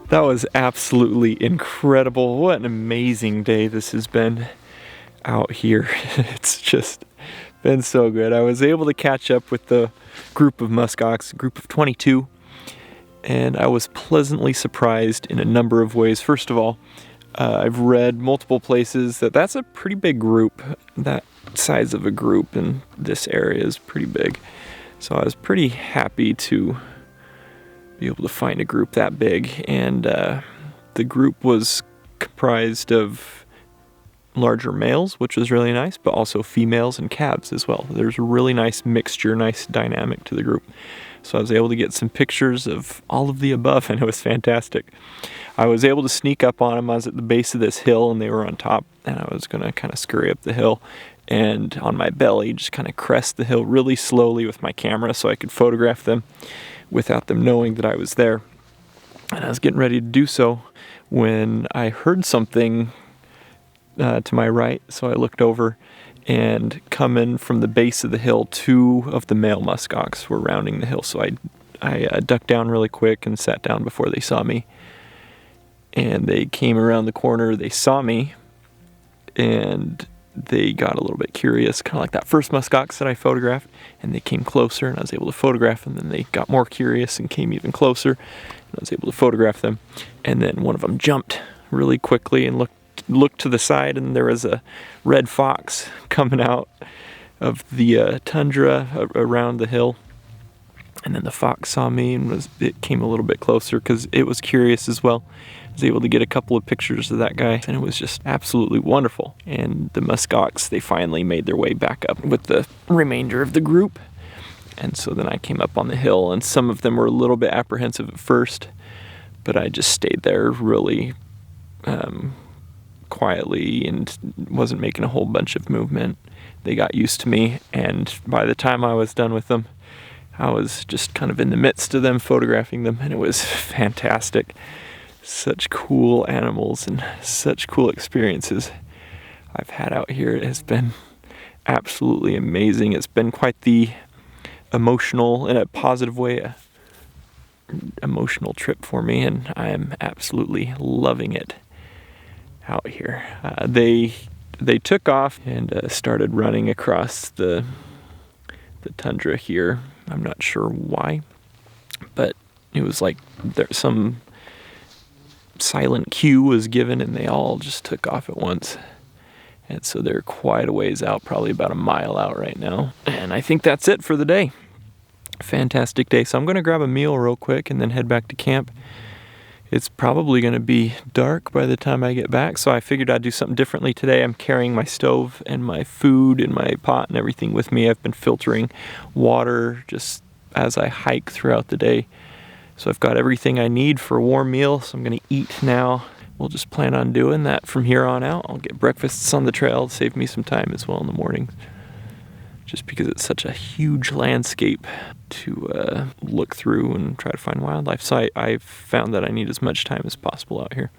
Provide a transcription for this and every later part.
That was absolutely incredible. What an amazing day this has been out here. It's just been so good. I was able to catch up with the group of muskox, a group of 22, and I was pleasantly surprised in a number of ways. First of all, I've read multiple places that that's a pretty big group. That size of a group in this area is pretty big. So I was pretty happy to be able to find a group that big, and the group was comprised of larger males, which was really nice, but also females and calves as well. There's a really nice mixture, nice dynamic to the group. So I was able to get some pictures of all of the above, and it was fantastic. I was able to sneak up on them. I was at the base of this hill, and they were on top, and I was going to kind of scurry up the hill, and on my belly, just kind of crest the hill really slowly with my camera so I could photograph them without them knowing that I was there. And I was getting ready to do so when I heard something to my right, so I looked over, and coming from the base of the hill, two of the male muskox were rounding the hill, so I ducked down really quick and sat down before they saw me. And they came around the corner, they saw me, and they got a little bit curious, kind of like that first muskox that I photographed, and they came closer, and I was able to photograph them. Then they got more curious and came even closer, and I was able to photograph them. And then one of them jumped really quickly and looked to the side, and there was a red fox coming out of the tundra around the hill. And then the fox saw me, and it came a little bit closer because it was curious as well. I was able to get a couple of pictures of that guy, and it was just absolutely wonderful. And the muskox, they finally made their way back up with the remainder of the group. And so then I came up on the hill, and some of them were a little bit apprehensive at first, but I just stayed there really quietly and wasn't making a whole bunch of movement. They got used to me, and by the time I was done with them, I was just kind of in the midst of them, photographing them, and it was fantastic. Such cool animals and such cool experiences I've had out here. It has been absolutely amazing. It's been quite the emotional, in a positive way, emotional trip for me, and I am absolutely loving it out here. They took off and started running across the tundra here. I'm not sure why, but it was like there's some silent cue was given, and they all just took off at once. And so they're quite a ways out, probably about a mile out right now. And I think that's it for the day. Fantastic day. So I'm going to grab a meal real quick and then head back to camp. It's probably going to be dark by the time I get back, so I figured I'd do something differently today. I'm carrying my stove and my food and my pot and everything with me. I've been filtering water just as I hike throughout the day. So I've got everything I need for a warm meal, so I'm going to eat now. We'll just plan on doing that from here on out. I'll get breakfasts on the trail, save me some time as well in the morning, just because it's such a huge landscape to look through and try to find wildlife. So I've found that I need as much time as possible out here.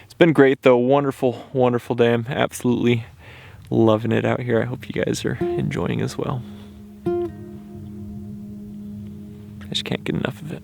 It's been great though. Wonderful, wonderful day. I'm absolutely loving it out here. I hope you guys are enjoying as well. I just can't get enough of it.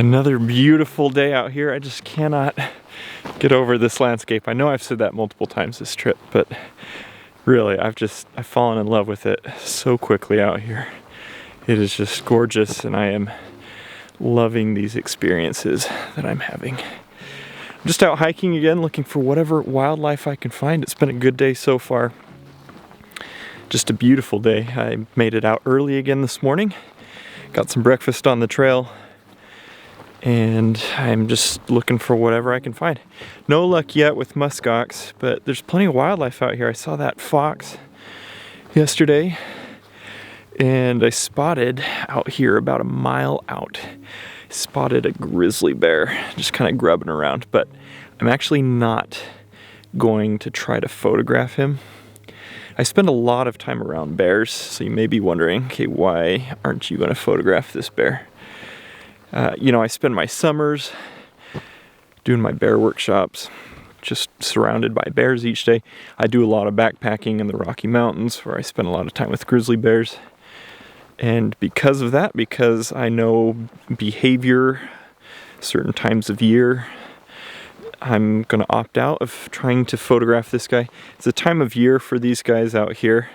Another beautiful day out here. I just cannot get over this landscape. I know I've said that multiple times this trip, but really, I've fallen in love with it so quickly out here. It is just gorgeous, and I am loving these experiences that I'm having. I'm just out hiking again, looking for whatever wildlife I can find. It's been a good day so far. Just a beautiful day. I made it out early again this morning. Got some breakfast on the trail, and I'm just looking for whatever I can find. No luck yet with muskox, but there's plenty of wildlife out here. I saw that fox yesterday, and I spotted out here about a mile out, spotted a grizzly bear just kind of grubbing around, but I'm actually not going to try to photograph him. I spend a lot of time around bears, so you may be wondering, okay, why aren't you going to photograph this bear? I spend my summers doing my bear workshops, just surrounded by bears each day. I do a lot of backpacking in the Rocky Mountains, where I spend a lot of time with grizzly bears. And because of that, because I know behavior, certain times of year, I'm going to opt out of trying to photograph this guy. It's a time of year for these guys out here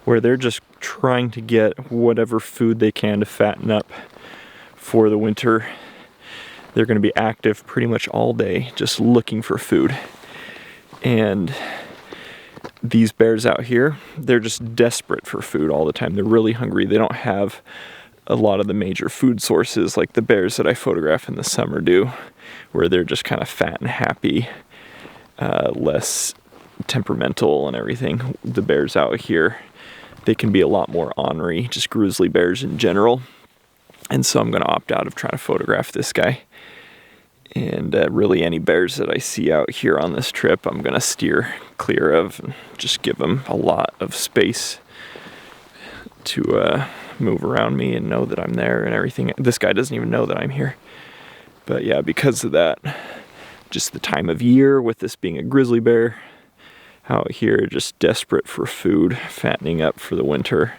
where they're just trying to get whatever food they can to fatten up for the winter. They're going to be active pretty much all day just looking for food. And these bears out here, they're just desperate for food all the time. They're really hungry. They don't have a lot of the major food sources like the bears that I photograph in the summer do, where they're just kind of fat and happy, less temperamental and everything. The bears out here, they can be a lot more ornery, just grizzly bears in general. And so I'm going to opt out of trying to photograph this guy. And really any bears that I see out here on this trip, I'm going to steer clear of and just give them a lot of space to move around me and know that I'm there and everything. This guy doesn't even know that I'm here. But yeah, because of that, just the time of year with this being a grizzly bear out here, just desperate for food, fattening up for the winter,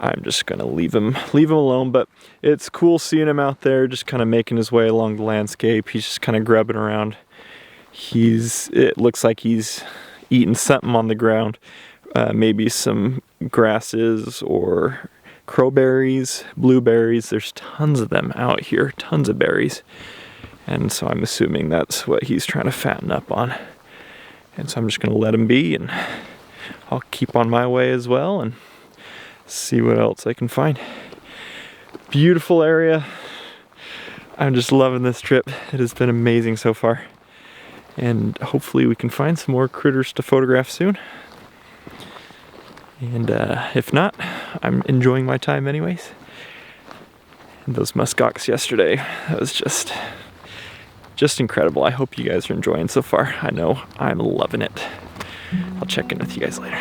I'm just going to leave him alone. But it's cool seeing him out there just kind of making his way along the landscape. He's just kind of grubbing around. It looks like he's eating something on the ground, maybe some grasses or crowberries, blueberries. There's tons of them out here, tons of berries. And so I'm assuming that's what he's trying to fatten up on. And so I'm just going to let him be, and I'll keep on my way as well and see what else I can find. Beautiful area. I'm just loving this trip. It has been amazing so far. And hopefully we can find some more critters to photograph soon. And if not, I'm enjoying my time anyways. And those muskox yesterday, that was just incredible. I hope you guys are enjoying so far. I know I'm loving it. I'll check in with you guys later.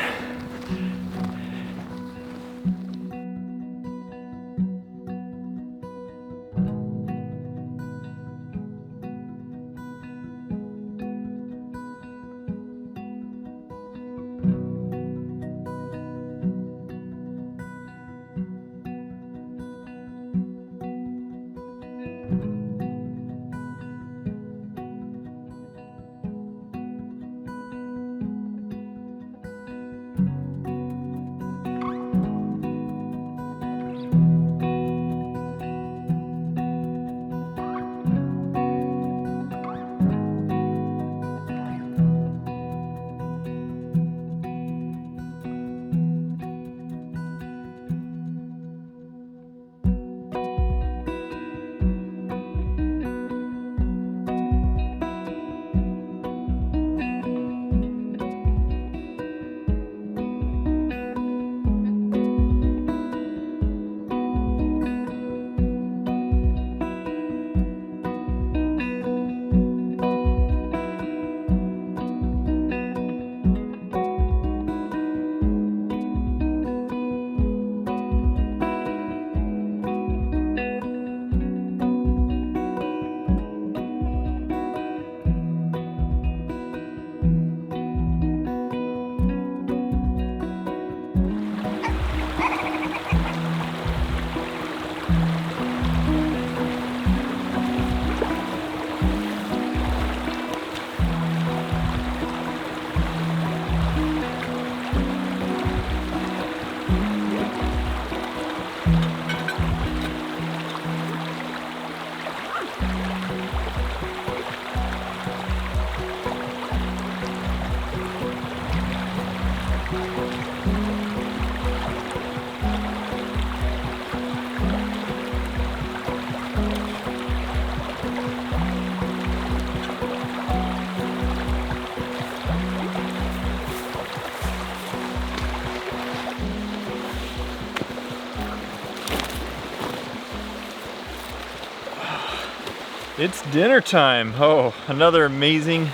It's dinner time. Oh, another amazing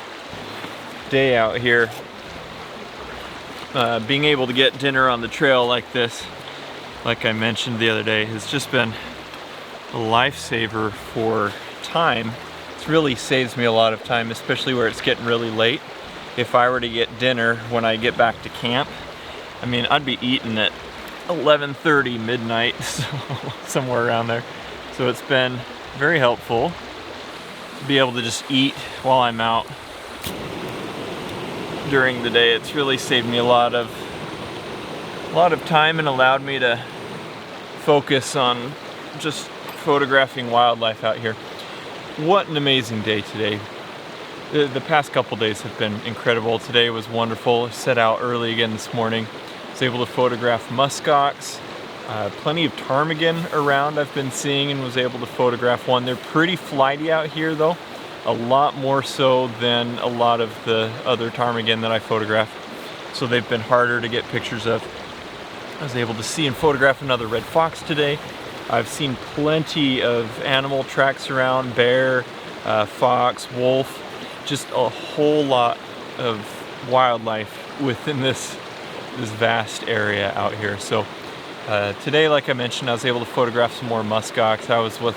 day out here. Being able to get dinner on the trail like this, like I mentioned the other day, has just been a lifesaver for time. It really saves me a lot of time, especially where it's getting really late. If I were to get dinner when I get back to camp, I mean, I'd be eating at 11:30 midnight, so somewhere around there. So it's been very helpful to be able to just eat while I'm out during the day. It's really saved me a lot of time and allowed me to focus on just photographing wildlife out here. What an amazing day today. The past couple days have been incredible. Today was wonderful. I set out early again this morning. I was able to photograph muskox. Plenty of ptarmigan around I've been seeing, and was able to photograph one. They're pretty flighty out here though, a lot more so than a lot of the other ptarmigan that I photographed. So they've been harder to get pictures of. I was able to see and photograph another red fox today. I've seen plenty of animal tracks around, bear, fox, wolf, just a whole lot of wildlife within this vast area out here. So today, like I mentioned, I was able to photograph some more muskox. I was with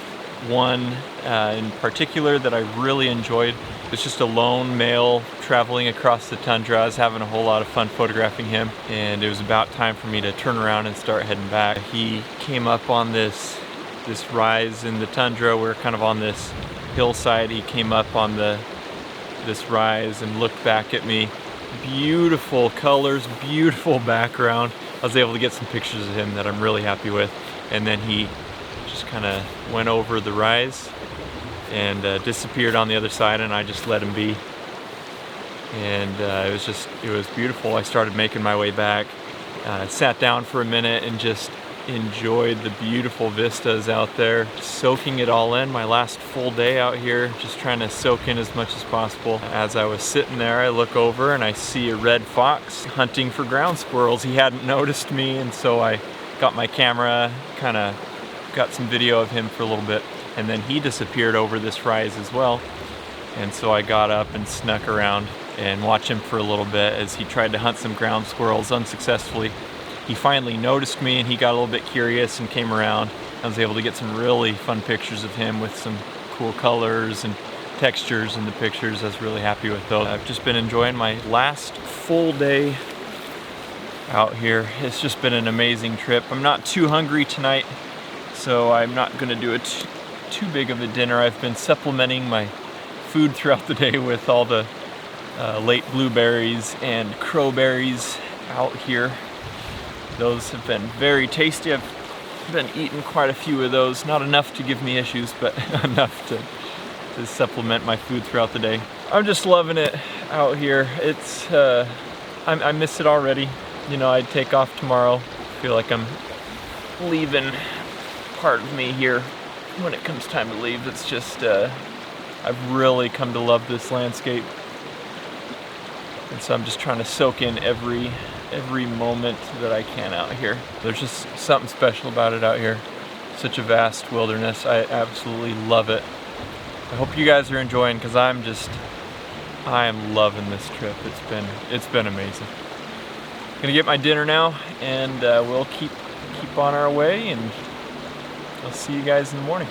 one in particular that I really enjoyed. It's just a lone male traveling across the tundra. I was having a whole lot of fun photographing him, and it was about time for me to turn around and start heading back. He came up on this rise in the tundra. We're kind of on this hillside. He came up on this rise and looked back at me. Beautiful colors, beautiful background. I was able to get some pictures of him that I'm really happy with. And then he just kind of went over the rise and disappeared on the other side, and I just let him be. And it was beautiful. I started making my way back, sat down for a minute and just enjoyed the beautiful vistas out there, soaking it all in. My last full day out here, just trying to soak in as much as possible. As I was sitting there, I look over and I see a red fox hunting for ground squirrels. He hadn't noticed me, and so I got my camera, kind of got some video of him for a little bit, and then he disappeared over this rise as well. And so I got up and snuck around and watched him for a little bit as he tried to hunt some ground squirrels unsuccessfully. He finally noticed me and he got a little bit curious and came around. I was able to get some really fun pictures of him with some cool colors and textures in the pictures. I was really happy with those. I've just been enjoying my last full day out here. It's just been an amazing trip. I'm not too hungry tonight, so I'm not going to do too big of a dinner. I've been supplementing my food throughout the day with all the late blueberries and crowberries out here. Those have been very tasty. I've been eating quite a few of those. Not enough to give me issues, but enough to supplement my food throughout the day. I'm just loving it out here. It's I miss it already. You know, I'd take off tomorrow. I feel like I'm leaving part of me here when it comes time to leave. It's just I've really come to love this landscape, and so I'm just trying to soak in every moment that I can out here. There's just something special about it out here. Such a vast wilderness. I absolutely love it. I hope you guys are enjoying, because I am loving this trip. It's been amazing. Gonna get my dinner now, and we'll keep on our way, and I'll see you guys in the morning.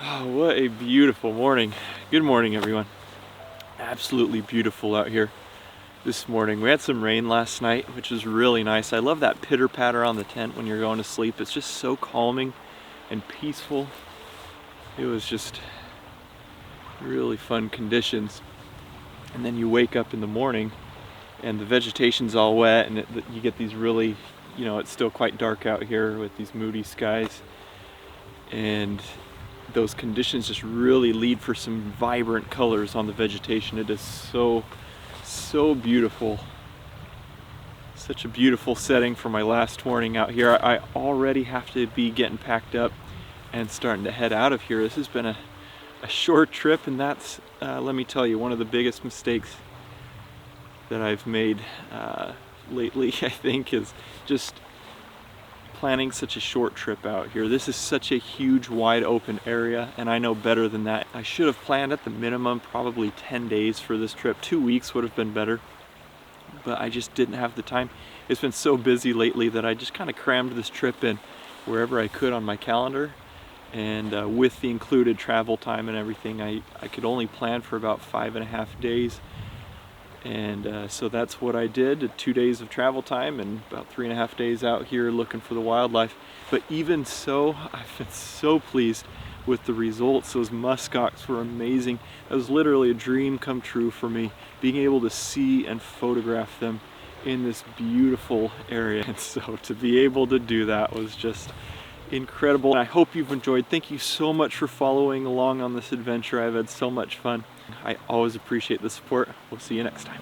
Oh, what a beautiful morning. Good morning, everyone. Absolutely beautiful out here this morning. We had some rain last night, which was really nice. I love that pitter patter on the tent when you're going to sleep. It's just so calming and peaceful. It was just really fun conditions. And then you wake up in the morning and the vegetation's all wet, and you get these really you know, it's still quite dark out here with these moody skies, and those conditions just really lead for some vibrant colors on the vegetation. It is so beautiful. Such a beautiful setting for my last morning out here. I already have to be getting packed up and starting to head out of here. This has been a short trip, and that's, let me tell you, one of the biggest mistakes that I've made lately, I think, is just planning such a short trip out here. This is such a huge, wide open area, and I know better than that. I should have planned at the minimum probably 10 days for this trip. 2 weeks would have been better, but I just didn't have the time. It's been so busy lately that I just kind of crammed this trip in wherever I could on my calendar, and with the included travel time and everything, I could only plan for about 5.5 days. And so that's what I did, 2 days of travel time and about 3.5 days out here looking for the wildlife. But even so, I've been so pleased with the results. Those muskox were amazing. It was literally a dream come true for me, being able to see and photograph them in this beautiful area. And so to be able to do that was just incredible. I hope you've enjoyed. Thank you so much for following along on this adventure. I've had so much fun. I always appreciate the support. We'll see you next time.